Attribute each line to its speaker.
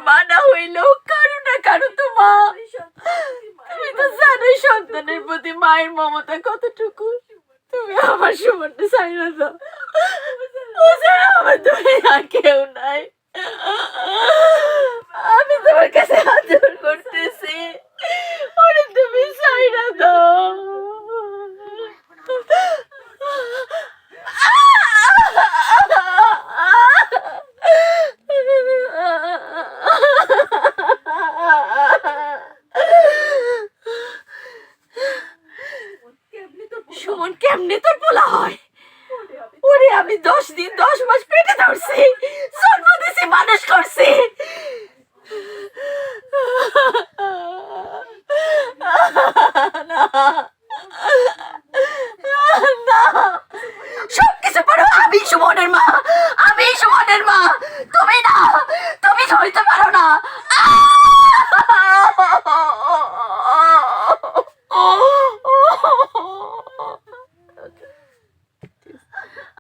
Speaker 1: মা না হইলেও কারো না কারো তো মা। তুমি তো জানোই সন্তানের প্রতি মায়ের মমতা কতটুকু। তুমি আমার সুমনটা ছাইড়া দাও, ও ছাড়া আমার তুমি আর কেউ নাই। আমি তোমার কাছে হাত জোড় করতেছি, ওরে তুমি ছাইড়া দাও। সুমন কেমনে তোর বলা হয়? ওরে আমি 10 দিন 10 মাস পেটে ধরছি, জন্ম দিছি, মানুষ করছি। না না, সবকিছু পারো আমি সুমনের মা, আমি সুমনের মা, তুমি না, তুমি ধরতে পারো না।